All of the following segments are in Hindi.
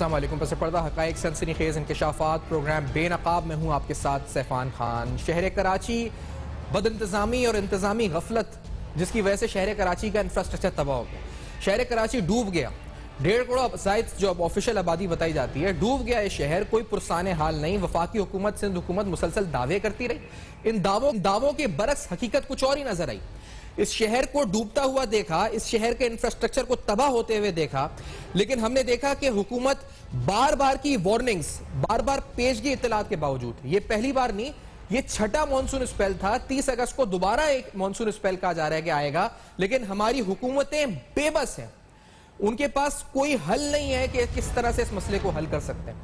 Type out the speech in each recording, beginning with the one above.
अस्सलाम वालेकुम। पस पर्दा हक़ाइक़ सनसनीखेज़ इंकशाफ़ात प्रोग्राम बेनकाब में हूँ आपके साथ सैफान खान। शहर कराची बदइंतज़ामी और इंतज़ामी गफलत जिसकी वजह से शहर कराची का इंफ्रास्ट्रक्चर तबाह हो गया। शहर कराची डूब गया। 1.5 करोड़ जायद जो ऑफिशियल आबादी बताई जाती है, डूब गया ये शहर। कोई पुरसाने हाल नहीं। वफाकी हुकूमत, सिंध हुकूमत मुसलसल दावे करती रही। इन दावों के बरक्स हकीकत कुछ और ही नजर आई। इस शहर को डूबता हुआ देखा, इस शहर के इंफ्रास्ट्रक्चर को तबाह होते हुए देखा, लेकिन हमने देखा कि हुकूमत बार बार की वार्निंग्स, बार बार पेशगी इत्तलात के बावजूद, ये पहली बार नहीं, ये छठा मानसून स्पेल था। 30 अगस्त को दोबारा एक मानसून स्पेल कहा जा रहा है कि आएगा, लेकिन हमारी हुकूमतें बेबस हैं। उनके पास कोई हल नहीं है कि किस तरह से इस मसले को हल कर सकते हैं।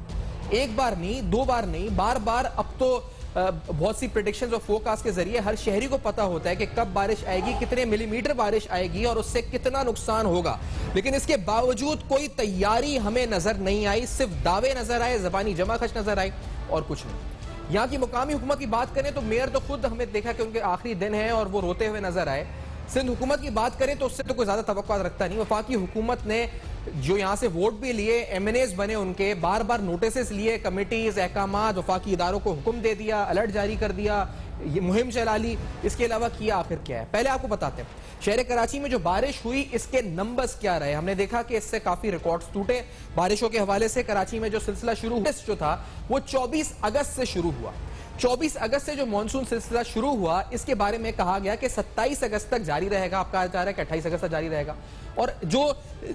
एक बार नहीं, दो बार नहीं, बार बार। अब तो बहुत सी प्रेडिक्शंस और फोरकास्ट के जरिए हर शहरी को पता होता है कि कब बारिश आएगी, कितने मिलीमीटर बारिश आएगी और उससे कितना नुकसान होगा, लेकिन इसके बावजूद कोई तैयारी हमें नजर नहीं आई। सिर्फ दावे नजर आए, जबानी जमाखश नजर आई और कुछ नहीं। यहाँ की मुकामी हुकूमत की बात करें तो मेयर तो खुद हमें देखा कि उनके आखिरी दिन है और वो रोते हुए नजर आए। सिंध हुकूमत की बात करें तो उससे तो कोई ज्यादा तवक्कुआत रखता नहीं। वफाकी हुकूमत ने जो यहाँ से वोट भी लिए, MNAs बने, उनके बार बार नोटिस लिए, कमेटीज, अहकामात, वफाकी इदारों को हुक्म दे दिया, अलर्ट जारी कर दिया, ये मुहिम चला ली। इसके अलावा किया आखिर क्या है? पहले आपको बताते हैं शहर कराची में जो बारिश हुई इसके नंबर्स क्या रहे। हमने देखा कि इससे काफी रिकॉर्ड्स टूटे। बारिशों के हवाले से कराची में जो सिलसिला शुरू जो था वो 24 अगस्त से शुरू हुआ। 24 अगस्त से जो मानसून सिलसिला शुरू हुआ, इसके बारे में कहा गया कि 27 अगस्त तक जारी रहेगा। आपका कहा जा रहा है कि 28 अगस्त तक जारी रहेगा। और जो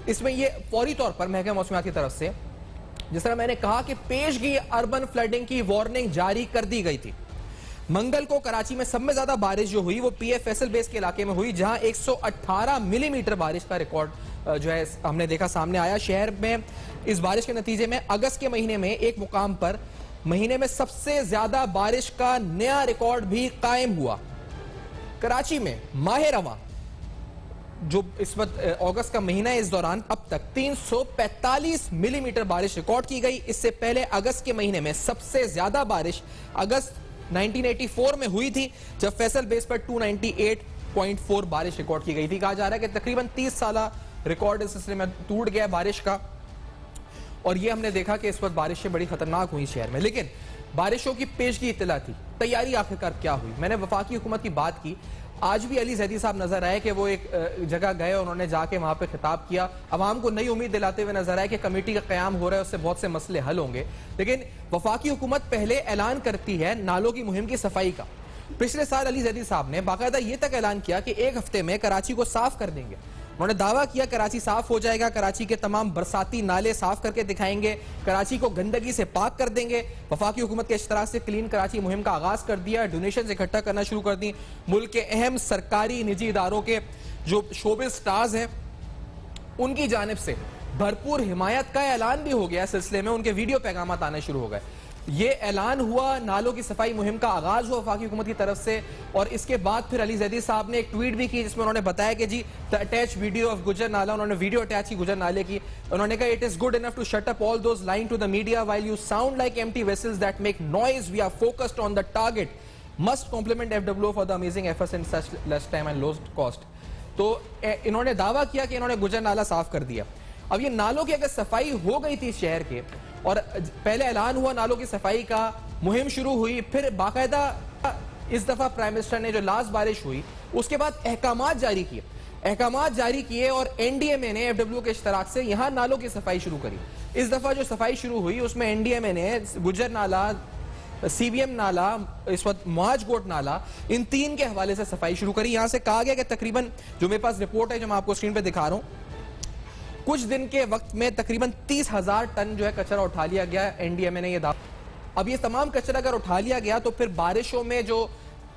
इसमें ये फौरी तौर पर महकमा मौसमियात की तरफ से, जिस तरह मैंने कहा कि पेशगी अर्बन फ्लडिंग की वार्निंग जारी कर दी गई थी। मंगल को कराची में सब में ज्यादा बारिश जो हुई वो PF बेस के इलाके में हुई, जहां 118 मिलीमीटर बारिश का रिकॉर्ड जो है हमने देखा सामने आया। शहर में इस बारिश के नतीजे में अगस्त के महीने में एक मुकाम पर महीने में सबसे ज्यादा बारिश का नया रिकॉर्ड भी कायम हुआ। कराची में माह रवा जो इस वक्त अगस्त का महीना है, इस दौरान अब तक 345 मिलीमीटर बारिश रिकॉर्ड की गई। इससे पहले अगस्त के महीने में सबसे ज्यादा बारिश अगस्त 1984 में हुई थी, जब फैसल बेस पर 298.4 बारिश रिकॉर्ड की गई थी। कहा जा रहा है कि तकरीबन 30 साल रिकॉर्ड इस सिलसिले में टूट गया बारिश का। और ये हमने देखा कि इस वक्त बारिशें बड़ी खतरनाक हुई शहर में, लेकिन बारिशों की पेशगी इत्तला थी। तैयारी आखिरकार क्या हुई? मैंने वफाकी हुकूमत की बात की। आज भी अली जैदी साहब नजर आए कि वो एक जगह गए, उन्होंने जाके वहां पे खिताब किया, अवाम को नई उम्मीद दिलाते हुए नजर आए कि कमेटी का कयाम हो रहा है, उससे बहुत से मसले हल होंगे। लेकिन वफाकी हुकूमत पहले ऐलान करती है नालों की मुहिम की सफाई का। पिछले साल अली जैदी साहब ने बाकायदा ये तक ऐलान किया कि 1 हफ्ते में कराची को साफ कर देंगे। उन्होंने दावा किया कराची साफ हो जाएगा, कराची के तमाम बरसाती नाले साफ करके दिखाएंगे, कराची को गंदगी से पाक कर देंगे। वफाकी हुकूमत के इश्तराक से क्लीन कराची मुहिम का आगाज कर दिया, डोनेशन इकट्ठा करना शुरू कर दी। मुल्क के अहम सरकारी निजी इदारों के जो शोबिज स्टार्स हैं उनकी जानिब से भरपूर हिमायत का ऐलान भी हो गया। सिलसिले में उनके वीडियो पैगाम आने शुरू हो गए। ये ऐलान हुआ, नालों की सफाई मुहिम का आगाज हुआ वफाकी हुकूमत की तरफ से। और इसके बाद फिर अली जैदी साहब ने एक ट्वीट भी की जिसमें उन्होंने बताया कि जी अटैच वीडियो ऑफ गुजर नाला, उन्होंने वीडियो अटैच की गुजर नाले की। उन्होंने कहा it is good enough to shut up all those lying to the media while you sound like empty vessels that make noise, we are focused on the target, must compliment FWO for the amazing efforts in such less time and low cost. तो इन्होंने दावा किया कि इन्होंने गुजर नाला साफ कर दिया। अब ये नालों की अगर सफाई हो गई थी शहर के, और पहले ऐलान हुआ नालों की सफाई का, मुहिम शुरू हुई, फिर बाकायदा इस दफा प्राइम मिनिस्टर ने जो लास्ट बारिश हुई उसके बाद अहकामात जारी किए और NDMA ने FWO के इश्तराक से यहां नालों की सफाई शुरू करी। इस दफा जो सफाई शुरू हुई उसमें NDMA ने गुजर नाला, CBM नाला, इस वक्त मुआज गोट नाला, इन 3 के हवाले से सफाई शुरू करी। यहां से कहा गया कि तकरीबन, जो मेरे पास रिपोर्ट है जो मैं आपको स्क्रीन पे दिखा रहा हूं, कुछ दिन के वक्त में तकरीबन 30,000 टन जो है कचरा उठा लिया गया। NDMA ने ये दावा। अब ये तमाम कचरा अगर उठा लिया गया तो फिर बारिशों में जो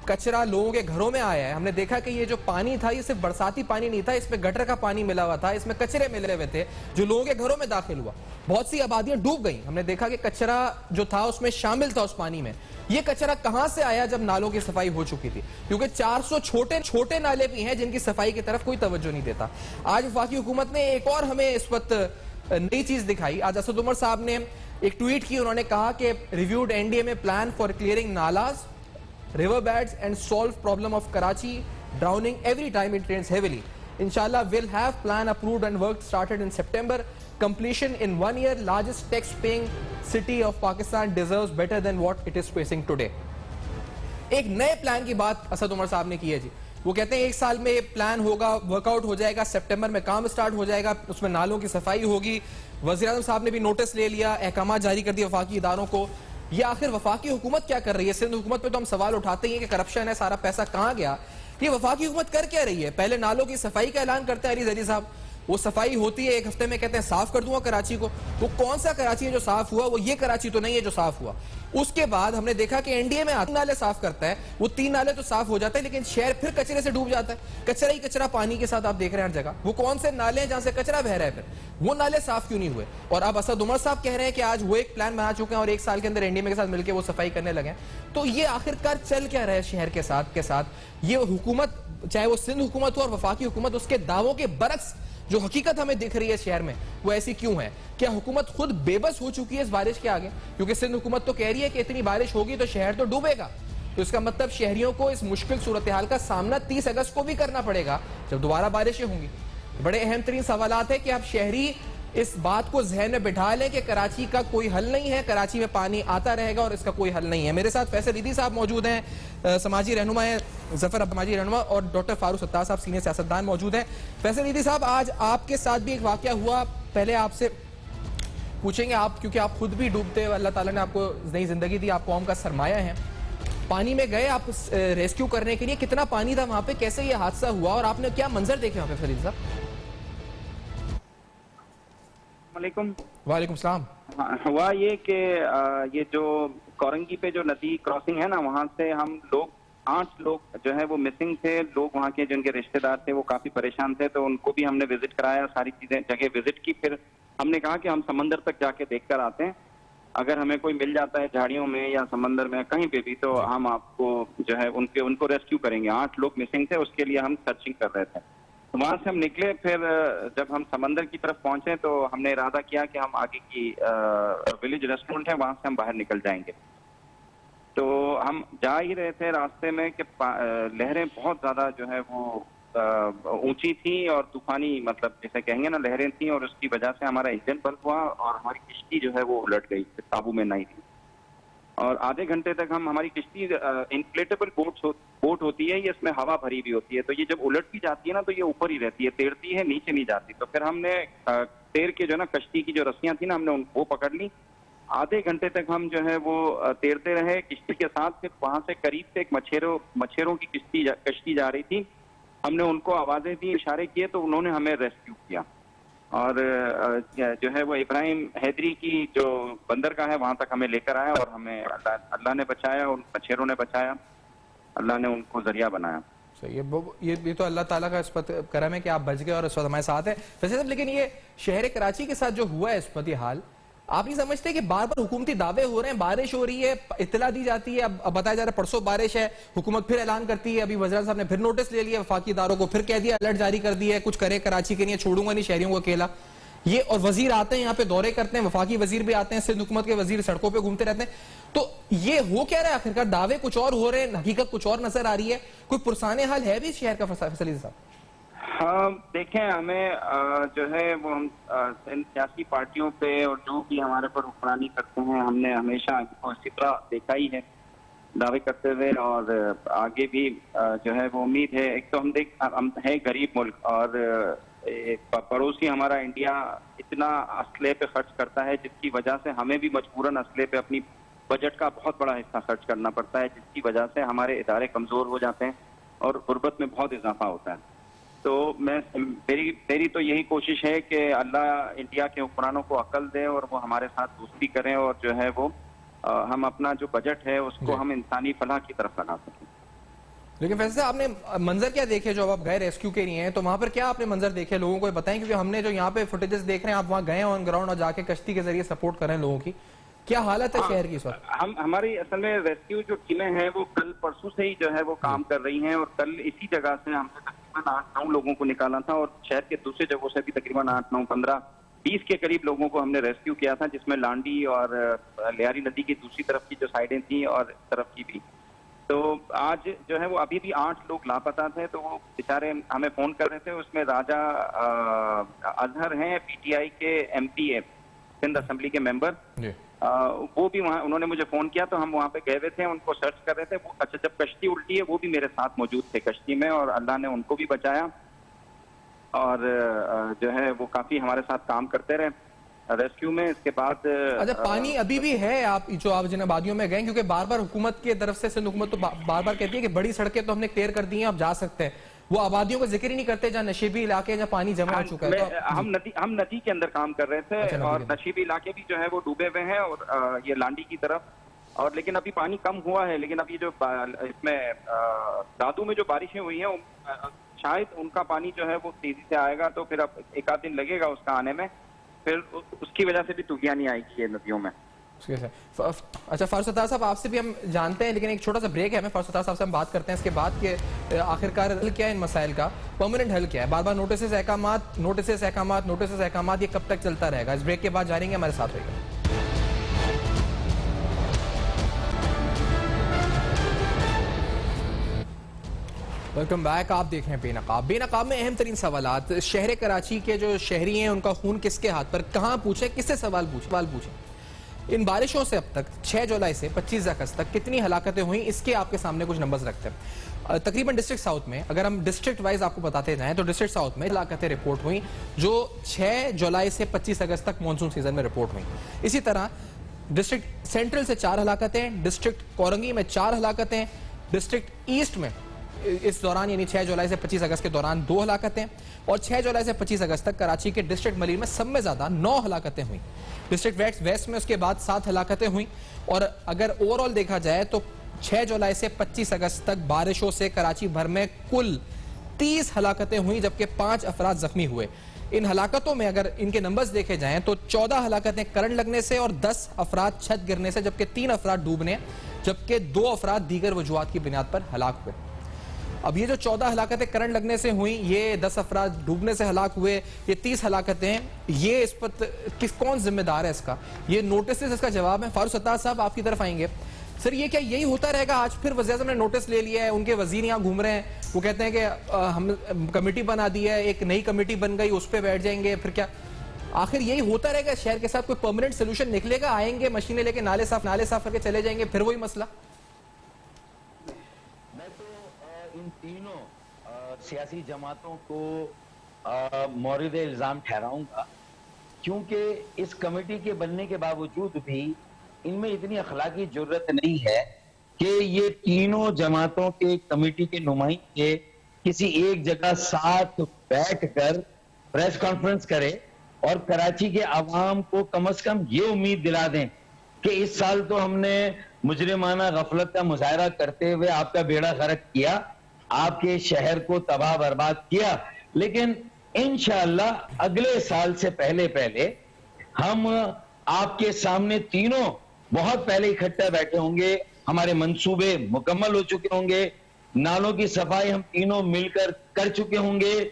कचरा लोगों के घरों में आया है, हमने देखा कि ये जो पानी था ये सिर्फ बरसाती पानी नहीं था, इसमें गटर का पानी मिला हुआ था, इसमें कचरे मिले हुए थे जो लोगों के घरों में दाखिल हुआ। बहुत सी आबादियां डूब गई। हमने देखा कि कचरा जो था उसमें शामिल था उस पानी में। ये कचरा कहां से आया जब नालों की सफाई हो चुकी थी? क्योंकि 400 छोटे नाले भी हैं जिनकी सफाई की तरफ कोई तवज्जो नहीं देता। आज वफाकी हुकूमत ने एक और हमें इस वक्त नई चीज दिखाई। आज असद उमर साहब ने एक ट्वीट की, उन्होंने कहा कि reviewed NDMA plan for clearing nullahs, river beds and solve problem of Karachi drowning every time it rains heavily. Inshallah, we'll have plan approved and work started in September. completion in 1 year, largest tax-paying city of Pakistan deserves better than what it is facing today. एक नए प्लान की बात असद उमर साहब ने की है जी। वो कहते हैं 1 साल में ये प्लान होगा, वर्कआउट हो जाएगा, सितंबर में काम स्टार्ट हो जाएगा, उसमें नालों की सफाई होगी। वज़ीर आज़म साहब ने भी नोटिस ले लिया, अहकाम जारी कर दिए वफाकी इदारों को। ये आखिर वफाकी हुकूमत क्या कर रही है? सिंध हुकूमत पे तो हम सवाल उठाते ही हैं कि करप्शन है, सारा पैसा कहाँ गया। ये वफाकी हुकूमत कर क्या रही है? पहले नालों की सफाई का ऐलान करते हैं अली ज़री साहब, वो सफाई होती है 1 हफ्ते में, कहते हैं साफ कर दूंगा कराची को। वो कौन सा कराची है जो साफ हुआ? वो ये कराची तो नहीं है जो साफ हुआ। उसके बाद हमने देखा कि एनडीए में 3 नाले साफ करता है, वो 3 नाले तो साफ हो जाते हैं, लेकिन शहर फिर कचरे से डूब जाता है। कचरा ही कचरा पानी के साथ आप देख रहे हैं हर जगह। वो कौन से नाले हैं जहां से कचरा बह रहा है? फिर वो नाले साफ क्यों नहीं हुए? और अब असद उमर साहब कह रहे हैं कि आज वो एक प्लान बना चुके हैं और 1 साल के अंदर एनडीए के साथ मिलकर वो सफाई करने लगे। तो ये आखिरकार चल क्या रहा है शहर के साथ ये हुकूमत, चाहे वो सिंध हुकूमत हो और वफाकी हुकूमत, उसके दावों के बरक्स जो हकीकत हमें दिख रही है शहर में, वो ऐसी क्यों है? क्या हुकूमत खुद बेबस हो चुकी है इस बारिश के आगे? क्योंकि सिंध हुकूमत तो कह रही है कि इतनी बारिश होगी तो शहर तो डूबेगा। तो इसका मतलब शहरियों को इस मुश्किल सूरत हाल का सामना 30 अगस्त को भी करना पड़ेगा जब दोबारा बारिशें होंगी। बड़े अहम तरीन सवालात है कि आप शहरी इस बात को जहन में बिठा लें कि कराची का कोई हल नहीं है, कराची में पानी आता रहेगा और इसका कोई हल नहीं है। मेरे साथ फैसल ईदी साहब मौजूद हैं, समाजी रहनुमा है, जफर समाजी रहनुमा, और डॉक्टर फारूक सत्तार साहब सीनियर सियासतदान मौजूद हैं। फैसल ईदी साहब, आज आपके साथ भी एक वाकया हुआ, पहले आपसे पूछेंगे आप, क्योंकि आप खुद भी डूबते हुए, अल्लाह ताला ने आपको नई जिंदगी दी, आप कौम का सरमाया है। पानी में गए आप रेस्क्यू करने के लिए, कितना पानी था वहां पे, कैसे ये हादसा हुआ और आपने क्या मंजर देखे वहां पे फरीद साहब? वालेकुम सलाम। हुआ ये कि ये जो कोरंगी पे जो नदी क्रॉसिंग है ना, वहाँ से हम लोग 8 लोग जो है वो मिसिंग थे। लोग वहाँ के जिनके रिश्तेदार थे वो काफी परेशान थे, तो उनको भी हमने विजिट कराया, सारी चीजें जगह विजिट की। फिर हमने कहा कि हम समंदर तक जाके देख कर आते हैं, अगर हमें कोई मिल जाता है झाड़ियों में या समंदर में कहीं पे भी, तो हम आपको जो है उनको रेस्क्यू करेंगे। 8 लोग मिसिंग थे, उसके लिए हम सर्चिंग कर रहे थे। तो वहां से हम निकले, फिर जब हम समंदर की तरफ पहुंचे तो हमने इरादा किया कि हम आगे की विलेज रेस्टोरेंट है वहां से हम बाहर निकल जाएंगे। तो हम जा ही रहे थे, रास्ते में कि लहरें बहुत ज्यादा जो है वो ऊंची थी और तूफानी, मतलब जैसे कहेंगे ना, लहरें थी, और उसकी वजह से हमारा इंजन बंद हुआ और हमारी किश्ती जो है वो उलट गई, काबू में नहीं थी। और आधे घंटे तक हमारी किश्ती इन्फ्लेटेबल बोट होती है, ये इसमें हवा भरी भी होती है, तो ये जब उलट भी जाती है ना तो ये ऊपर ही रहती है, तैरती है, नीचे नहीं जाती। तो फिर हमने तैर के जो ना कश्ती की जो रस्सियां थी ना, हमने वो पकड़ ली। आधे घंटे तक हम जो है वो तैरते रहे किश्ती के साथ। फिर वहां से करीब से एक मच्छरों की कश्ती जा रही थी, हमने उनको आवाजें दी, इशारे किए, तो उन्होंने हमें रेस्क्यू किया। और जो है वो इब्राहिम हैदरी की जो बंदरगाह है वहां तक हमें लेकर आया और हमें अल्लाह ने बचाया, उन मच्छरों ने बचाया, अल्लाह ने उनको जरिया बनाया। सही, ये तो अल्लाह ताला का इस पर करम है कि आप बच गए और इस वक्त हमारे साथ हैं। वैसे लेकिन ये शहर कराची के साथ जो हुआ है इस वक्त ये हाल, आप नहीं समझते कि बार बार हुकूमती दावे हो रहे हैं, बारिश हो रही है, इत्तला दी जाती है, अब बताया जा रहा है परसों बारिश है, हुकूमत फिर ऐलान करती है, अभी वज़ीर साहब ने फिर नोटिस ले लिया वफाकी इदारों को, फिर कह दिया, अलर्ट जारी कर दिया है, कुछ करे कराची के लिए, छोड़ूंगा नहीं शहरियों को अकेला। ये और वजीर आते हैं यहाँ पे दौरे करते हैं, वफाकी वजीर भी आते हैं, सिंध हुकूमत के वजीर सड़कों पे घूमते रहते हैं। तो ये हो क्या रहा है आखिरकार? दावे कुछ और हो रहे हैं, हकीकत कुछ और नजर आ रही है। कोई पुरसाने हाल है भी शहर का? फैसल ईदी साहब, हाँ देखें, हमें जो है वो हम सियासी पार्टियों पे और जो भी हमारे पर हुक्मरानी करते हैं, हमने हमेशा इसी तरह देखा ही है, दावे करते हुए, और आगे भी जो है वो उम्मीद है। एक तो हम है गरीब मुल्क, और पड़ोसी हमारा इंडिया इतना असले पे खर्च करता है, जिसकी वजह से हमें भी मजबूरन असले पे अपनी बजट का बहुत बड़ा हिस्सा खर्च करना पड़ता है, जिसकी वजह से हमारे इदारे कमजोर हो जाते हैं और गुर्बत में बहुत इजाफा होता है। तो मेरी तो यही कोशिश है कि अल्लाह इंडिया के हुक्मरानों को अक्ल दे और वो हमारे साथ दोस्ती करें, और जो है वो हम अपना जो बजट है उसको हम इंसानी फलाह की तरफ लगा सकें। लेकिन वैसे आपने मंजर क्या देखे जो अब गए रेस्क्यू के लिए हैं, तो वहां पर क्या आपने मंजर देखे, लोगों को बताएं, क्योंकि हमने जो यहाँ पे फुटेजेस देख रहे हैं, आप वहाँ गए ऑन ग्राउंड और जाके कश्ती के जरिए सपोर्ट कर रहे हैं लोगों की, क्या हालत है शहर की इस वक्त? हमारी असल में रेस्क्यू जो टीमें हैं वो कल परसों से ही जो है वो काम कर रही हैं, और कल इसी जगह से हमने तकरीबन 8-9 लोगों को निकाला था, और शहर के दूसरे जगहों से भी तकरीबन 8-9-15-20 के करीब लोगों को हमने रेस्क्यू किया था, जिसमें लांडी और लियारी नदी की दूसरी तरफ की जो साइडें थी और इस तरफ की भी। तो आज जो है वो अभी भी 8 लोग लापता थे, तो वो बेचारे हमें फोन कर रहे थे। उसमें राजा अजहर हैं, पीटीआई के एमपी है, सिंध असेंबली के मेंबर, वो भी वहाँ, उन्होंने मुझे फोन किया तो हम वहाँ पे गए हुए थे, उनको सर्च कर रहे थे। वो अच्छा, जब कश्ती उल्टी है वो भी मेरे साथ मौजूद थे कश्ती में, और अल्लाह ने उनको भी बचाया, और जो है वो काफी हमारे साथ काम करते रहे रेस्क्यू में। इसके बाद अच्छा, पानी अभी भी है आप जो आप जिन आबादियों में गए, क्योंकि बार बार हुकूमत की तरफ से सिंध हुकूमत तो बार बार कहती है कि बड़ी सड़कें तो हमने क्लियर कर दी हैं, आप जा सकते हैं, वो आबादियों का जिक्र ही नहीं करते जहाँ नशीबी इलाके जहाँ पानी जमा हो चुका है। तो हम नदी के अंदर काम कर रहे थे। अच्छा, और नशीबी इलाके भी जो है वो डूबे हुए हैं, और ये लांडी की तरफ, और लेकिन अभी पानी कम हुआ है। लेकिन अभी जो इसमें दादू में जो बारिशें हुई हैं, शायद उनका पानी जो है वो तेजी से आएगा, तो फिर अब एक आध दिन लगेगा उसका आने में, फिर उसकी वजह से भी तूफान नहीं आएगी ये नदियों में। अच्छा फारूक सत्तार साहब, आपसे भी हम जानते हैं, लेकिन एक छोटा सा ब्रेक है, हमें फारूक सत्तार साहब से हम बात करते हैं इसके बाद कि आखिरकार हल क्या है इन मसाइल का, परमानेंट हल क्या है। बार बार नोटिस अहकामात ये कब तक चलता रहेगा? इस ब्रेक के बाद जानेंगे, हमारे साथ रहेगा। Welcome back. आप देख रहे हैं बेनकाब। बेनकाब में अहम तरीन सवालात, शहर कराची के जो शहरी हैं उनका खून किसके हाथ पर, कहाँ पूछे, किससे सवाल पूछे। इन बारिशों से अब तक 6 जुलाई से 25 अगस्त तक कितनी हलाकतें हुई, इसके आपके सामने कुछ नंबर्स रखते हैं। तकरीबन डिस्ट्रिक्ट साउथ में, अगर हम डिस्ट्रिक्ट वाइज आपको बताते जाएं, तो डिस्ट्रिक्ट साउथ में हलाकतें रिपोर्ट हुई जो 6 जुलाई से 25 अगस्त तक मानसून सीजन में रिपोर्ट हुई। इसी तरह डिस्ट्रिक्ट सेंट्रल से 4 हलाकतें, डिस्ट्रिक्ट कोरंगी में 4 हलाकतें, डिस्ट्रिक्ट ईस्ट में इस दौरान यानी 6 जुलाई से 25 अगस्त के दौरान 2 हलाकतें, और 6 जुलाई से 25 अगस्त तक कराची के डिस्ट्रिक्ट मलीर में सब में ज्यादा 9 हलाकतें हुई। डिस्ट्रिक्ट वेस्ट में उसके बाद 7 हलाकतें हुई। और अगर ओवरऑल देखा जाए तो 6 जुलाई से 25 अगस्त तक बारिशों से कराची भर में कुल 30 हलाकतें हुई, जबकि 5 अफराद जख्मी हुए। इन हलाकतों में अगर इनके नंबर्स देखे जाएं तो 14 हलाकतें करंट लगने से और 10 अफराद छत गिरने से, जबकि 3 अफराद डूबने, जबकि 2 अफराद दीगर वजूहात की बुनियाद पर हलाक हुए। अब ये जो 14 हलाकतें करंट लगने से हुई, ये 10 अफराद डूबने से हलाक हुए, ये 30 हलाकतें, ये इस पर कौन जिम्मेदार है इसका? ये नोटिस इसका जवाब है। फारूक सत्तार साहब आपकी तरफ आएंगे। सर, ये क्या यही होता रहेगा? आज फिर वज़ीर-ए-आज़म ने नोटिस ले लिया है, उनके वजीर यहाँ घूम रहे हैं, वो कहते हैं कि हम कमेटी बना दी है, एक नई कमेटी बन गई, उस पर बैठ जाएंगे, फिर क्या आखिर यही होता रहेगा शहर के साथ? कोई परमानेंट सोल्यूशन निकलेगा? आएंगे मशीनें लेके नाले साफ करके चले जाएंगे, फिर वही मसला? इन तीनों सियासी जमातों को मौरिद इल्जाम ठहराऊंगा, क्योंकि इस कमेटी के बनने के बावजूद भी इनमें इतनी अखलाकी जुर्रत नहीं है कि ये तीनों जमातों के कमेटी के नुमाइंदे किसी एक जगह साथ बैठकर प्रेस कॉन्फ्रेंस करे और कराची के अवाम को कम से कम ये उम्मीद दिला दें कि इस साल तो हमने मुजरिमाना गफलत का मुजाहरा करते हुए आपका बेड़ा गर्क किया, आपके शहर को तबाह बर्बाद किया, लेकिन इंशाअल्लाह अगले साल से पहले पहले हम आपके सामने तीनों बहुत पहले इकट्ठा बैठे होंगे, हमारे मंसूबे मुकम्मल हो चुके होंगे, नालों की सफाई हम तीनों मिलकर कर चुके होंगे,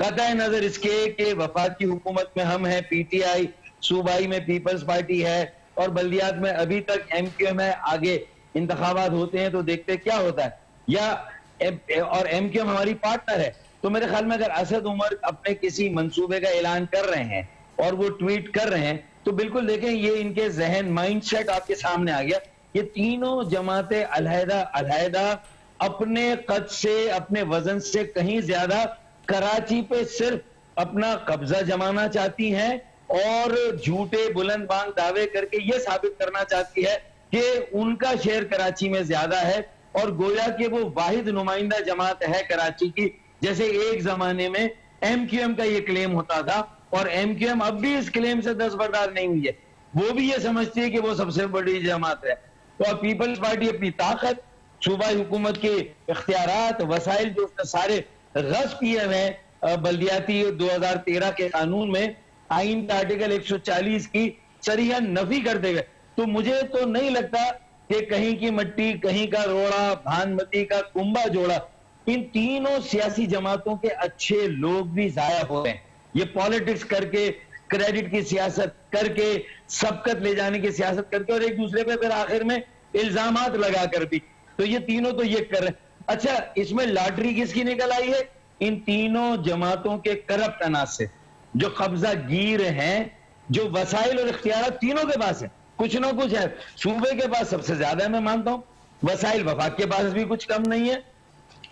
कतई नजर इसके कि वफाकी हुकूमत में हम हैं, पीटीआई, सूबाई में पीपल्स पार्टी है, और बल्दियात में अभी तक एमक्यूएम है। आगे इंतखाबात होते हैं तो देखते क्या होता है, या और एमक्यूएम हमारी पार्टनर है। तो मेरे ख्याल में अगर असद उमर अपने किसी मंसूबे का ऐलान कर रहे हैं और वो ट्वीट कर रहे हैं, तो बिल्कुल देखें ये इनके जहन माइंडसेट आपके सामने आ गया। ये तीनों जमातें अलहदा अलहदा अपने कद से, अपने वजन से कहीं ज्यादा कराची पे सिर्फ अपना कब्जा जमाना चाहती हैं और झूठे बुलंद बांग दावे करके ये साबित करना चाहती है कि उनका शेयर कराची में ज्यादा है, और गोया कि वो वाहिद नुमाइंदा जमात है कराची की, जैसे एक जमाने में एमक्यूएम का ये क्लेम होता था, और एमक्यूएम अब भी इस क्लेम से दस्तबरदार नहीं हुई है। वो भी ये समझती है कि वो सबसे बड़ी जमात है। तो अब पीपल्स पार्टी अपनी ताकत, सूबाई हुकूमत के इख्तियारात, वसाइल जो उसने सारे गस्ब किए हैं बल्दियाती 2013 के कानून में, आइन का आर्टिकल 140 की सरीहन नफी कर देगा। तो मुझे तो नहीं लगता कि कहीं की मट्टी कहीं का रोड़ा, भानमती का कुंबा जोड़ा, इन तीनों सियासी जमातों के अच्छे लोग भी जाया हो रहे हैं। ये पॉलिटिक्स करके, क्रेडिट की सियासत करके, सबकत ले जाने की सियासत करके, और एक दूसरे पे फिर आखिर में इल्जामात लगाकर भी। तो ये तीनों तो ये कर रहे हैं। अच्छा, इसमें लॉटरी किसकी निकल आई है? इन तीनों जमातों के करप्ट अनाज से, जो कब्जा गिर हैं, जो वसाइल और इख्तियार तीनों के पास है, कुछ ना कुछ है। सूबे के पास सबसे ज्यादा है, मैं मानता हूं, वसाइल वफाक के पास भी कुछ कम नहीं है।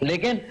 लेकिन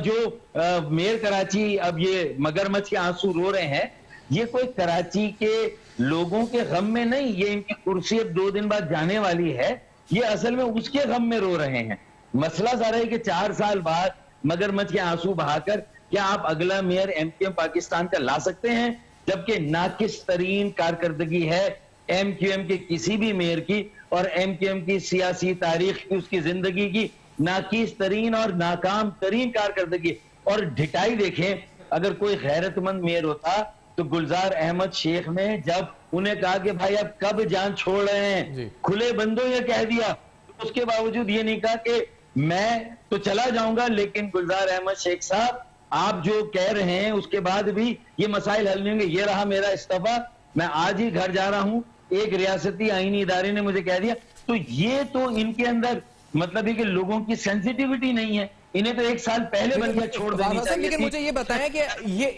जो मेयर कराची अब ये मगरमच्छ के आंसू रो रहे हैं, ये कोई कराची के लोगों के गम में नहीं, ये इनकी कुर्सी अब 2 दिन बाद जाने वाली है, ये असल में उसके गम में रो रहे हैं। मसला सारा है कि 4 साल बाद मगरमच्छ के आंसू बहाकर क्या आप अगला मेयर एमक्यूएम पाकिस्तान का ला सकते हैं, जबकि नाकिस तरीन कारकर्दगी है एमक्यूएम के किसी भी मेयर की, और एमक्यूएम की सियासी तारीख की, उसकी जिंदगी की नाकिस तरीन और नाकाम तरीन कारकर्दगी। और ढिटाई देखें, अगर कोई गैरतमंद मेयर होता तो गुलजार अहमद शेख ने जब उन्हें कहा कि भाई अब कब जान छोड़ रहे हैं, खुले बंदों ये कह दिया, तो उसके बावजूद ये नहीं कहा कि मैं तो चला जाऊंगा, लेकिन गुलजार अहमद शेख साहब आप जो कह रहे हैं उसके बाद भी ये मसाइल हल नहीं होंगे, ये रहा मेरा इस्तीफा, मैं आज ही घर जा रहा हूं, एक रियासती आईनी इदारे ने मुझे कह दिया। तो ये तो इनके अंदर मतलब है कि लोगों की सेंसिटिविटी नहीं है, इन्हें तो 1 साल पहले बन गया छोड़ देनी चाहिए। लेकिन मुझे ये बताएं कि ये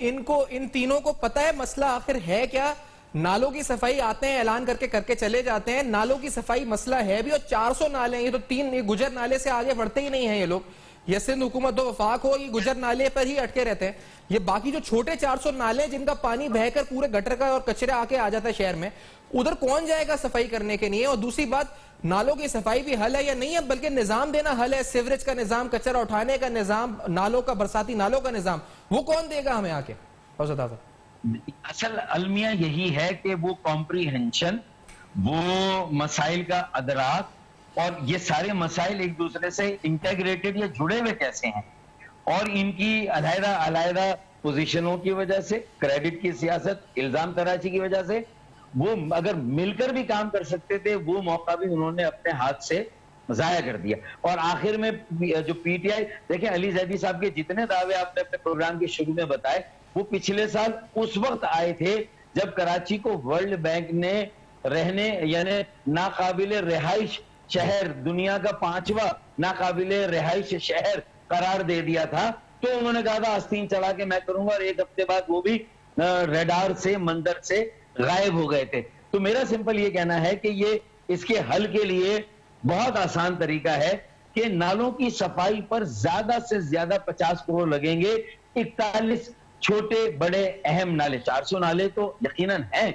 इन तीनों को पता है मसला आखिर है क्या? नालों की सफाई आते हैं, ऐलान करके चले जाते हैं, नालों की सफाई मसला है भी, और 400 नाले हैं, ये तो 3 गुजर नाले से आगे बढ़ते ही नहीं है ये लोग। ये सिंध हुकूमत हो, वफाक हो, ये गुजर नाले पर ही अटके रहते हैं। ये बाकी जो छोटे 400 नाले जिनका पानी बहकर पूरे गटर का और कचरा आके आ जाता है शहर में, उधर कौन जाएगा सफाई करने के लिए? और दूसरी बात, नालों की सफाई भी हल है या नहीं है, बल्कि निजाम देना हल है, सीवरेज का निजाम, कचरा उठाने का निजाम, नालों का, बरसाती नालों का निजाम, वो कौन देगा हमें आके? असल अलमिया यही है कि वो कॉम्प्रीहेंशन, वो मसाइल का अदराक, और ये सारे मसाइल एक दूसरे से इंटेग्रेटेड या जुड़े हुए कैसे हैं, और इनकी अलहदा पोजीशनों की वजह से, क्रेडिट की सियासत, इल्जाम तराशी की वजह से, वो अगर मिलकर भी काम कर सकते थे, वो मौका भी उन्होंने अपने हाथ से जाया कर दिया। और आखिर में जो पीटीआई, देखें अली जैदी साहब के जितने दावे आपने अपने प्रोग्राम के शुरू में बताए, वो पिछले साल उस वक्त आए थे जब कराची को वर्ल्ड बैंक ने रहने यानी नाकाबिले रिहाइश शहर, दुनिया का 5वां नाकाबिले रिहाइश शहर करार दे दिया था। तो उन्होंने कहा था आस्तीन चढ़ा के मैं करूंगा, और 1 हफ्ते बाद वो भी रडार से, मंजर से गायब हो गए थे। तो मेरा सिंपल ये कहना है कि ये इसके हल के लिए बहुत आसान तरीका है कि नालों की सफाई पर ज्यादा से ज्यादा 50 करोड़ लगेंगे। 41 छोटे बड़े अहम नाले, 400 नाले तो यकीनन हैं,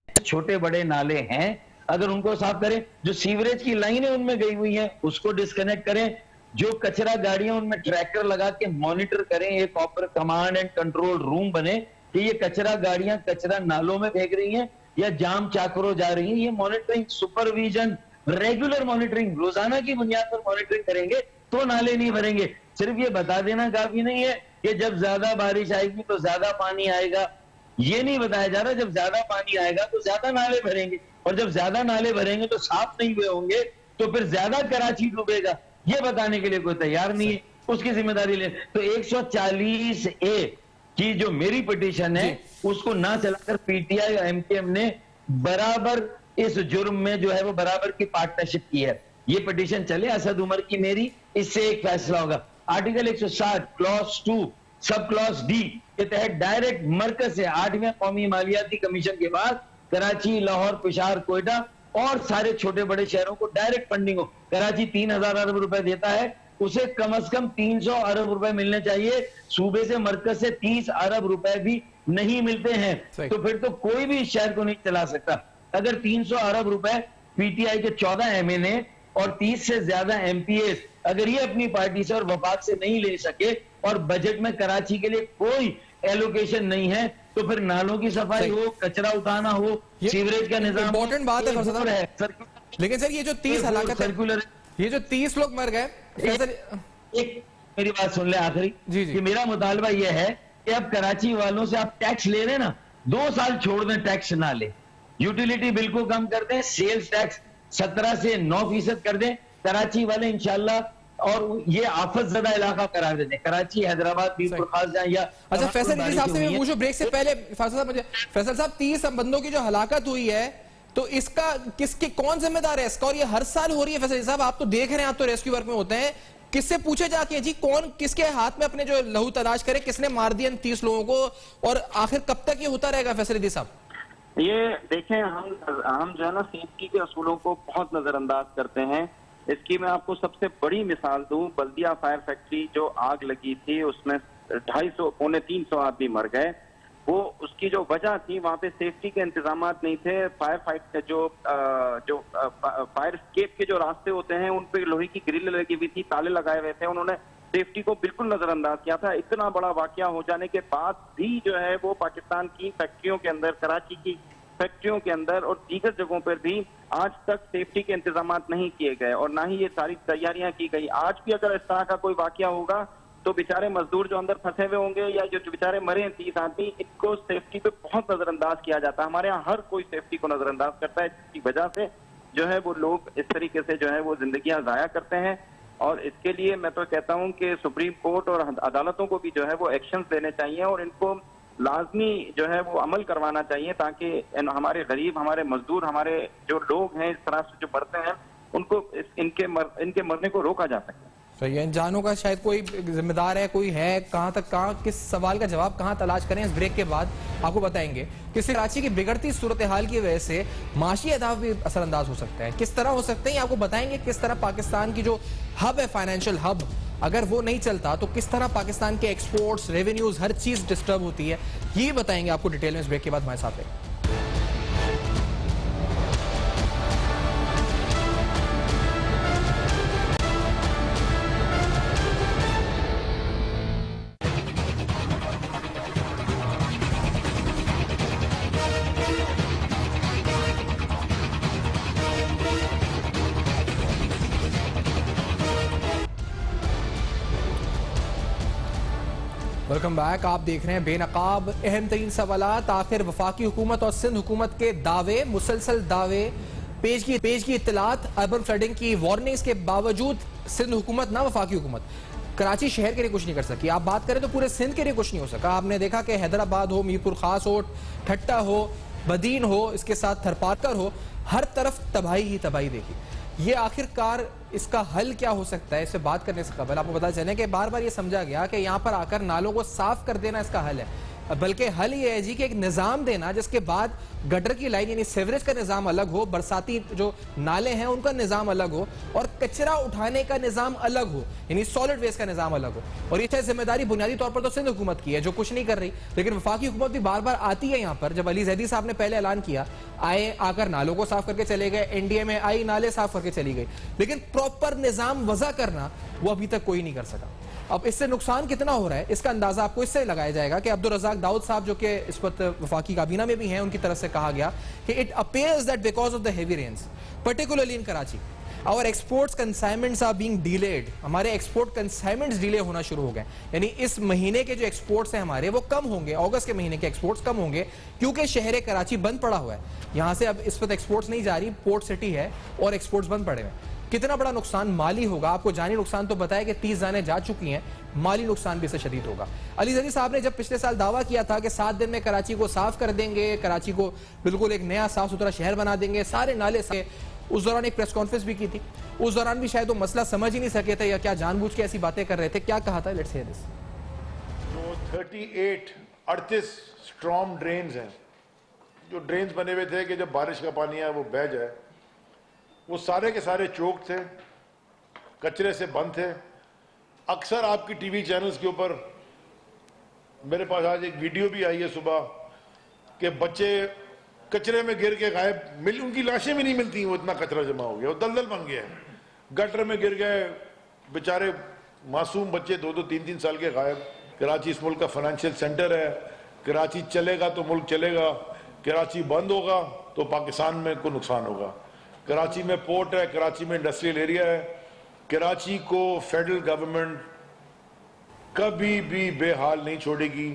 छोटे बड़े नाले हैं, अगर उनको साफ करें, जो सीवरेज की लाइनें उनमें गई हुई हैं उसको डिस्कनेक्ट करें, जो कचरा गाड़ियां उनमें ट्रैकर लगा के मॉनिटर करें, एक proper command and control room बने कि ये कचरा गाड़ियां कचरा नालों में फेंक रही हैं या जाम चाकरो जा रही हैं, ये मॉनिटरिंग, सुपरविजन, रेगुलर मॉनिटरिंग, रोजाना की बुनियाद पर मॉनिटरिंग करेंगे तो नाले नहीं भरेंगे। सिर्फ ये बता देना काफी नहीं है कि जब ज्यादा बारिश आएगी तो ज्यादा पानी आएगा, ये नहीं बताया जा रहा जब ज्यादा पानी आएगा तो ज्यादा नाले भरेंगे, और जब ज्यादा नाले भरेंगे तो साफ नहीं हुए होंगे तो फिर ज्यादा कराची डूबेगा, ये बताने के लिए कोई तैयार नहीं है, उसकी जिम्मेदारी ले। तो 140A की जो मेरी पिटीशन है उसको ना चलाकर पीटीआई और एमकेएम ने बराबर इस जुर्म में जो है वो बराबर की पार्टनरशिप की है। ये पिटीशन चले असद उमर की मेरी, इससे एक फैसला होगा। Article 160 clause 2 sub clause D के तहत डायरेक्ट मरकज से 8वें कौमी मालियाती कमीशन के बाद कराची, लाहौर, पेशावर, कोयटा और सारे छोटे बड़े शहरों को डायरेक्ट फंडिंग हो। कराची 3000 अरब रुपए देता है, उसे कम से कम 300 अरब रुपए मिलने चाहिए। सूबे से मरकज से 30 अरब रुपए भी नहीं मिलते हैं, तो फिर तो कोई भी शहर को नहीं चला सकता। अगर 300 अरब रुपए पीटीआई के 14 एमएनए और 30 से ज्यादा एमपीएस अगर ये अपनी पार्टी से और वफाक से नहीं ले सके और बजट में कराची के लिए कोई एलोकेशन नहीं है, तो फिर नालों की सफाई हो, कचरा उठाना हो, सीवरेज का निजाम, इंपॉर्टेंट बात है। लेकिन सर ये जो 30 हलाकत सर्कुलर, ये जो 30 लोग मर गए, एक मेरी बात सुन ले आखिरी कि मेरा मुतालबा यह है कि अब कराची वालों से आप टैक्स ले रहे ना, 2 साल छोड़ दें टैक्स ना ले, यूटिलिटी बिल को कम कर दें, सेल्स टैक्स 17 से 9% कर दें, कराची वाले इंशाल्लाह और ये आफत ज़दा इलाका करार देते हैं। कराची, हैदराबाद, मीरपुर खास जाए या अच्छा फैसल साहब से मैं पूछूं ब्रेक से पहले, फैसल साहब 30 बंदों की जो हलाकत हुई है, तो इसका किसके कौन जिम्मेदार है इसका? और ये हर साल हो रही है फैसले साहब, आप तो देख रहे हैं, आप तो रेस्क्यू वर्क में होते हैं, किससे पूछे जाके जी कौन किसके हाथ में अपने जो लहू तलाश करे, किसने मार दिया इन 30 लोगों को, और आखिर कब तक ये होता रहेगा फैसले साहब? ये देखें, हम जो है ना सेफ्टी के असूलों को बहुत नजरअंदाज करते हैं। इसकी मैं आपको सबसे बड़ी मिसाल दूं, बल्दिया फायर फैक्ट्री जो आग लगी थी उसमें 250 पौने 300 आदमी मर गए। वो उसकी जो वजह थी, वहां पे सेफ्टी के इंतजाम नहीं थे। फायर फाइट के जो फायर स्केप के जो रास्ते होते हैं उन पे लोहे की ग्रिल लगी हुई थी, ताले लगाए हुए थे, उन्होंने सेफ्टी को बिल्कुल नजरअंदाज किया था। इतना बड़ा वाकया हो जाने के बाद भी जो है वो पाकिस्तान की फैक्ट्रियों के अंदर, कराची की फैक्ट्रियों के अंदर और दीगर जगहों पर भी आज तक सेफ्टी के इंतजाम नहीं किए गए और ना ही ये सारी तैयारियां की गई। आज भी अगर इस तरह का कोई वाकया होगा तो बेचारे मजदूर जो अंदर फंसे हुए होंगे या जो बेचारे मरे हैं 30 आदमी, इनको सेफ्टी पे बहुत नजरअंदाज किया जाता है। हमारे यहाँ हर कोई सेफ्टी को नजरअंदाज करता है, जिसकी वजह से जो है वो लोग इस तरीके से जो है वो जिंदगियां जाया करते हैं। और इसके लिए मैं तो कहता हूं कि सुप्रीम कोर्ट और अदालतों को भी जो है वो एक्शन लेने चाहिए और इनको लाजमी जो है वो अमल करवाना चाहिए, ताकि हमारे गरीब, हमारे मजदूर, हमारे जो लोग हैं इस तरह से जो मरते हैं उनको इनके मरने को रोका जा सके। सही है, इन जानों का शायद कोई जिम्मेदार है, कोई है, कहां तक कहां, किस सवाल का जवाब कहां तलाश करें, इस ब्रेक के बाद आपको बताएंगे। किस कराची की बिगड़ती सूरत हाल की वजह से माशी अहदाफ भी असरअंदाज हो सकते हैं, किस तरह हो सकते हैं आपको बताएंगे। किस तरह पाकिस्तान की जो हब है, फाइनेंशियल हब, अगर वो नहीं चलता तो किस तरह पाकिस्तान के एक्सपोर्ट्स, रेवेन्यूज, हर चीज डिस्टर्ब होती है, ये बताएंगे आपको डिटेल में इस ब्रेक के बाद। हमारे साथ है वेलकम बैक। आप देख रहे हैं बेनकाब अहम तरीन सवालात। आखिर वफाकी हुकूमत और सिंध हुकूमत के दावे, मुसलसल दावे, पेश की इत्तलात, अर्बन फ्लडिंग की वार्निंग्स के बावजूद सिंध हुकूमत ना वफाकी हुकूमत कराची शहर के लिए कुछ नहीं कर सकी। आप बात करें तो पूरे सिंध के लिए कुछ नहीं हो सका। आपने देखा कि हैदराबाद हो, मीरपुर खास हो, ठट्टा हो, बदीन हो, इसके साथ थरपारकर हो, हर तरफ तबाही ही तबाही देखी। ये आखिरकार इसका हल क्या हो सकता है, इससे बात करने से कबल आपको पता चले कि बार बार ये समझा गया कि यहाँ पर आकर नालों को साफ कर देना इसका हल है, बल्कि हल ये है जी कि एक निज़ाम देना जिसके बाद गटर की लाइन यानी सीवरेज का निज़ाम अलग हो, बरसाती जो नाले हैं उनका निज़ाम अलग हो, और कचरा उठाने का निज़ाम अलग हो, यानी सॉलिड वेस्ट का निज़ाम अलग हो। और ये जिम्मेदारी बुनियादी तौर पर तो सिंध हुकूमत की है जो कुछ नहीं कर रही, लेकिन वफाकी हुकूमत भी बार बार आती है यहाँ पर। जब अली जैदी साहब ने पहले ऐलान किया, आए, आकर नालों को साफ करके चले गए, एनडीए में आई, नाले साफ करके चली गई, लेकिन प्रॉपर निज़ाम वज़ा करना वो अभी तक कोई नहीं कर सका। अब इससे नुकसान कितना हो रहा है इसका अंदाजा आपको इससे लगाया जाएगा कि अब्दुल रज़ाक दाऊद साहब जो कि इस वक्त वफाकी काबीना में भी हैं, उनकी तरफ से कहा गया कि it appears that because of the heavy rains particularly in Karachi our exports consignments are being delayed. हमारे एक्सपोर्ट कंसाइनमेंट्स डिले होना शुरू हो गए, यानी इस महीने के जो एक्सपोर्ट्स हैं हमारे वो कम होंगे, अगस्त के महीने के एक्सपोर्ट्स कम होंगे क्योंकि शहर कराची बंद पड़ा हुआ है। यहाँ से अब इस वक्त एक्सपोर्ट्स नहीं जा रही, पोर्ट सिटी है और एक्सपोर्ट्स बंद पड़े हुए हैं। कितना बड़ा नुकसान माली होगा, आपको जानी नुकसान तो बताया कि 30 जाने जा चुकी हैं, माली नुकसान भी इससे शदीद होगा। अली जदी साहब ने जब पिछले साल दावा किया था कि 7 दिन में कराची को साफ कर देंगे, कराची को बिल्कुल एक नया साफ सुथरा शहर बना देंगे, सारे नाले से, उस दौरान एक प्रेस कॉन्फ्रेंस भी की थी, उस दौरान भी शायद वो मसला समझ ही नहीं सके थे या क्या जानबूझ के ऐसी बातें कर रहे थे, क्या कहा था, लेट्स हियर दिस। जो 38 स्ट्रॉम ड्रेन्स हैं, जो ड्रेन्स बने हुए थे कि जब बारिश का पानी है वो बह जाए, वो सारे के सारे चौक थे, कचरे से बंद थे। अक्सर आपकी टीवी चैनल्स के ऊपर मेरे पास आज एक वीडियो भी आई है सुबह कि बच्चे कचरे में गिर के गायब, उनकी लाशें भी नहीं मिलती, वो इतना कचरा जमा हो गया, वो दलदल बन गया है, गटर में गिर गए बेचारे मासूम बच्चे 2-2, 3-3 साल के गायब। कराची इस मुल्क का फाइनेंशियल सेंटर है, कराची चलेगा तो मुल्क चलेगा, कराची बंद होगा तो पाकिस्तान में को नुकसान होगा। कराची में पोर्ट है, कराची में इंडस्ट्रियल एरिया है, कराची को फेडरल गवर्नमेंट कभी भी बेहाल नहीं छोड़ेगी।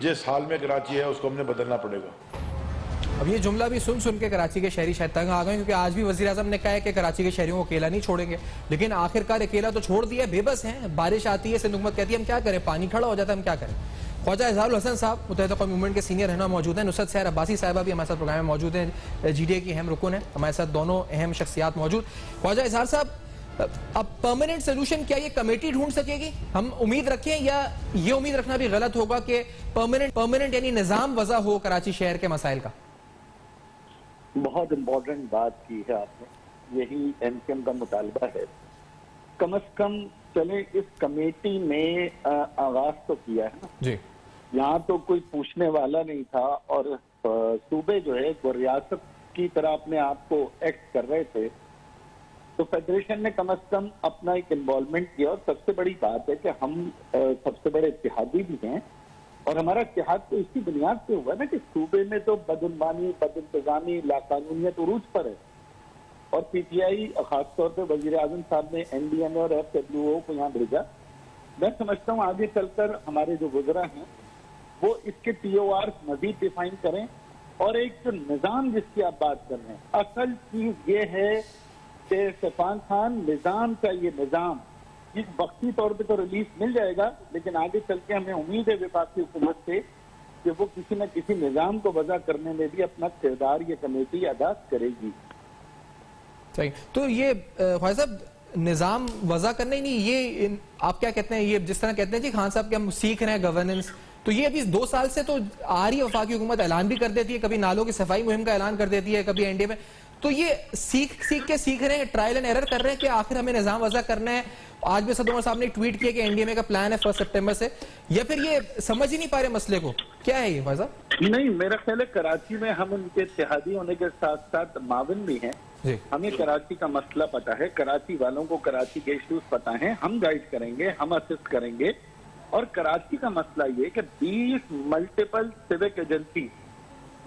जिस हाल में कराची है उसको हमने बदलना पड़ेगा। अब ये जुमला भी सुन सुन के कराची के शहरी शायद तंग आ गए, क्योंकि आज भी वजीर आजम ने कहा है कि कराची के शहरियों को अकेला नहीं छोड़ेंगे, लेकिन आखिरकार अकेला तो छोड़ दिया, बेबस हैं। बारिश आती है, सिंध हुकूमत कहती है हम क्या करें, पानी खड़ा हो जाता है हम क्या करें। ख्वाजा इजहारुल हसन साहब मुत्तहिदा कौमी मूवमेंट के सीनियर रहनुमा मौजूद हैं, नुसरत सैर अब्बासी साहिबा भी हमारे साथ प्रोग्राम में मौजूद हैं, GDA की अहम रुकन है, हमारे साथ दोनों अहम शख्सियात मौजूद। ख्वाजा इजहार साहब, अब परमानेंट सोल्यूशन क्या ये कमेटी ढूंढ सकेगी? हम उम्मीद रखें या ये उम्मीद रखना भी गलत होगा कि परमानेंट यानी निजाम वजह हो कराची शहर के मसाइल का? बहुत इम्पोर्टेंट बात की है आपने, यही MKM का मुतालबा है। कम से कम चले इस कमेटी ने आगाज तो किया है ना जी। यहाँ तो कोई पूछने वाला नहीं था और सूबे जो है वो रियासत की तरह अपने आप को एक्ट कर रहे थे, तो फेडरेशन ने कम से कम अपना एक इन्वॉल्वमेंट किया। और सबसे बड़ी बात है कि हम सबसे बड़े इत्तेहादी भी हैं और हमारा इत्तेहाद तो इसी बुनियाद पे हुआ ना कि सूबे में तो बदअनवानी, बदइंतजामी, लाकानूनियत उरूज पर है और PTI खासतौर पर वजीर आजम साहब ने NDMA और FWO को यहाँ भेजा। मैं समझता हूँ आगे चलकर हमारे जो गुजरा हैं वो इसके TOR मजीद डिफाइन करें और एक जो निजाम जिसकी आप बात कर रहे हैं, असल चीज ये है कि सैफान खान निजाम का ये निजाम एक वक्ती तौर पे तो रिलीफ मिल जाएगा, लेकिन आगे चल के हमें उम्मीद है वफाकी हुकूमत से कि वो किसी न किसी निजाम को वजह करने में भी अपना किरदार ये कमेटी अदा करेगी। सही, तो ये ख्वाजा साहब निजाम वजह करने ही नहीं, ये आप क्या कहते हैं, ये जिस तरह कहते हैं जी खान साहब कि हम सीख रहे हैं गवर्नेंस, तो ये अभी 2 साल से तो आ रही है, वफाकी हुकूमत ऐलान भी कर देती है, कभी नालों की सफाई मुहिम का ऐलान कर देती है, कभी NDA में, तो ये सीख रहे हैं, ट्रायल एंड एरर कर रहे हैं कि आखिर हमें निजाम वजह करना है। आज भी सदर उमर साहब ने ट्वीट किया कि NDMA का प्लान है 1 सितंबर से, या फिर ये समझ ही नहीं पा रहे मसले को, क्या है ये ख्वाजा? नहीं, मेरा ख्याल है कराची में हम उनके इत्तेहादी होने के साथ साथ माविन भी हैं। हमें कराची का मसला पता है, कराची वालों को कराची के इश्यूज पता है, हम गाइड करेंगे, हम असिस्ट करेंगे। और कराची का मसला ये कि 20 मल्टीपल सिविक एजेंसी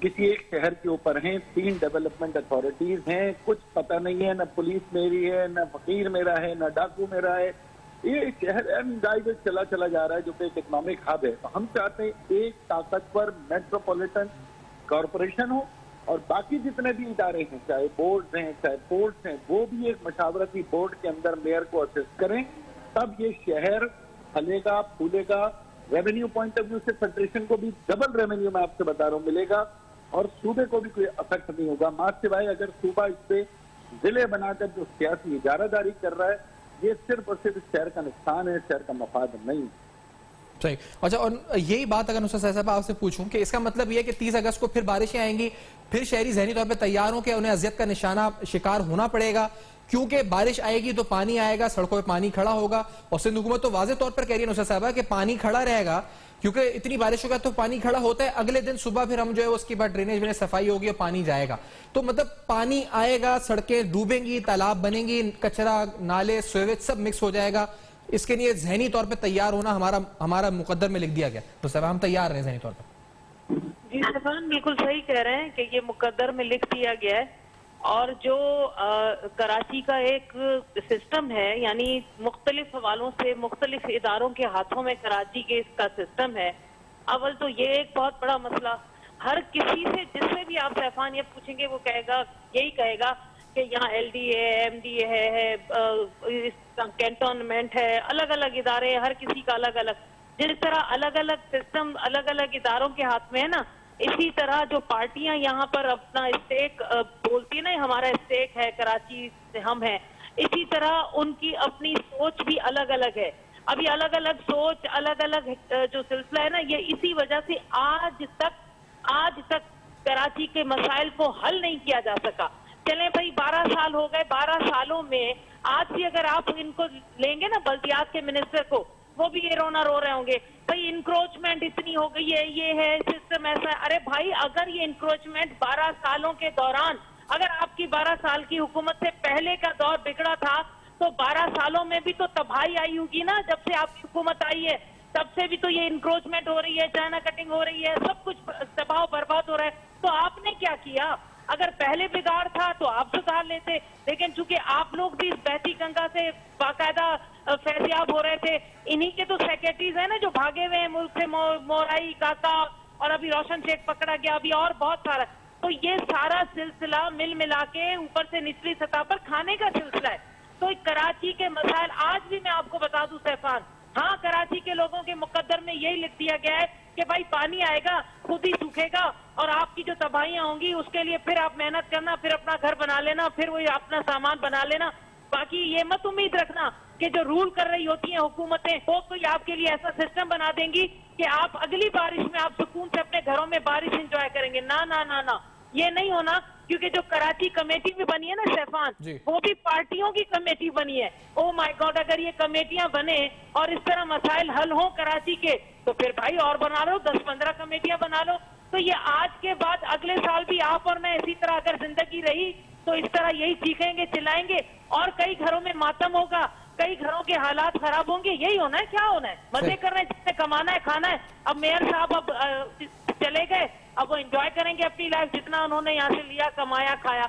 किसी एक शहर के ऊपर हैं, 3 डेवलपमेंट अथॉरिटीज हैं, कुछ पता नहीं है, न पुलिस मेरी है, न फकीर मेरा है, न डाकू मेरा है। ये शहर अनगाइडेड चला जा रहा है जो कि एक इकोनॉमिक हब है। तो हम चाहते हैं एक ताकतवर मेट्रोपॉलिटन कॉरपोरेशन हो और बाकी जितने भी इदारे हैं, चाहे बोर्ड हैं, चाहे पोर्ट्स हैं, वो भी एक मशावरती बोर्ड के अंदर मेयर को असिस्ट करें, तब ये शहर फलेगा फूलेगा। रेवेन्यू पॉइंट ऑफ व्यू से फेडरेशन को भी डबल रेवेन्यू मैं आपसे बता रहा हूँ मिलेगा और सूबे को भी कोई अफेक्ट नहीं होगा। मात्र सिवाय अगर सूबा इस पे जिले बनाकर जो सियासी इजारादारी कर रहा है, ये सिर्फ और सिर्फ शहर का नुकसान है, शहर का मफाद नहीं। सही, अच्छा, और यही बात अगर नुसरत साहब आपसे पूछूं कि इसका मतलब ये कि 30 अगस्त को फिर बारिशें आएंगी, फिर शहरी ज़हनी तौर पे तैयार हो के उन्हें अजियत का निशाना शिकार होना पड़ेगा, क्योंकि बारिश आएगी तो पानी आएगा, सड़कों पे पानी खड़ा होगा। और सिंध हुकूमत तो वाज़ेह तौर पर कह रही है नुसरत साहब कि पानी खड़ा रहेगा, क्योंकि इतनी बारिश होगा तो पानी खड़ा होता है, अगले दिन सुबह फिर हम जो है उसके बाद ड्रेनेज में सफाई होगी और पानी जाएगा। तो मतलब पानी आएगा, सड़कें डूबेंगी, तालाब बनेंगी, कचरा, नाले, स्वेवेज सब मिक्स हो जाएगा। इसके लिए जहनी तौर पे तैयार होना हमारा मुकद्दर में लिख दिया गया। तो सर हम तैयार हैं जहनी तौर पर। जी सफान बिल्कुल सही कह रहे हैं कि ये मुकद्दर में लिख दिया गया है। और जो कराची का एक सिस्टम है, यानी मुख्तलिफ हवालों से मुख्तलिफ इदारों के हाथों में कराची के इसका सिस्टम है। अव्वल तो ये एक बहुत बड़ा मसला, हर किसी से जिससे भी आप सैफान ये पूछेंगे वो कहेगा, यही कहेगा कि यहाँ LDA है, MDA है, कैंटोनमेंट है, अलग अलग इदारे, हर किसी का अलग अलग। जिस तरह अलग अलग सिस्टम अलग अलग इदारों के हाथ में है ना, इसी तरह जो पार्टियां यहाँ पर अपना स्टेक बोलती है ना, हमारा स्टेक है कराची से हम हैं, इसी तरह उनकी अपनी सोच भी अलग अलग है। अभी अलग अलग सोच, अलग अलग जो सिलसिला है ना, ये इसी वजह से आज तक कराची के मसाइल को हल नहीं किया जा सका। चलें भाई 12 साल हो गए, 12 सालों में आज भी अगर आप इनको लेंगे ना बल्दियात के मिनिस्टर को, वो भी ये रोना रो रहे होंगे, भाई इंक्रोचमेंट इतनी हो गई है, ये है सिस्टम ऐसा है। अरे भाई अगर ये इंक्रोचमेंट 12 सालों के दौरान, अगर आपकी 12 साल की हुकूमत से पहले का दौर बिगड़ा था तो 12 सालों में भी तो तबाही आई होगी ना। जब से आपकी हुकूमत आई है तब से भी तो ये इंक्रोचमेंट हो रही है, चाइना कटिंग हो रही है, सब कुछ तबाह बर्बाद हो रहा है। तो आपने क्या किया? अगर पहले बिगाड़ था तो आप सुधार लेते, लेकिन चूंकि आप लोग भी इस बहती गंगा से बाकायदा फैजियाब हो रहे थे। इन्हीं के तो सेक्रेटरीज है ना जो भागे हुए हैं मुल्क से, मोराई काका और अभी रोशन शेख पकड़ा गया, अभी और बहुत सारा। तो ये सारा सिलसिला मिल मिला के ऊपर से निचली सतह पर खाने का सिलसिला है। तो कराची के मसाइल आज भी मैं आपको बता दूं सैफान, हाँ, कराची के लोगों के मुकद्दर में यही लिख दिया गया है कि भाई पानी आएगा, खुद ही सूखेगा और आपकी जो तबाहियां होंगी उसके लिए फिर आप मेहनत करना, फिर अपना घर बना लेना, फिर वही अपना सामान बना लेना। बाकी ये मत उम्मीद रखना कि जो रूल कर रही होती हैं हुकूमतें वो कोई आपके लिए ऐसा सिस्टम बना देंगी कि आप अगली बारिश में आप सुकून से अपने घरों में बारिश एंजॉय करेंगे। ना ना ना ना, ये नहीं होना, क्योंकि जो कराची कमेटी भी बनी है ना सैफान, वो भी पार्टियों की कमेटी बनी है। ओ माय गॉड, अगर ये कमेटियां बने और इस तरह मसाइल हल हो कराची के, तो फिर भाई और बना लो, 10-15 कमेटियां बना लो। तो ये आज के बाद अगले साल भी आप और मैं इसी तरह अगर जिंदगी रही तो इस तरह यही चीखेंगे, चिल्लाएंगे और कई घरों में मातम होगा, कई घरों के हालात खराब होंगे। यही होना है, क्या होना है? मजे करना है, जिससे कमाना है, खाना है। अब मेयर साहब अब चले गए, अब वो एंजॉय करेंगे अपनी लाइफ, जितना उन्होंने यहाँ से लिया, कमाया, खाया।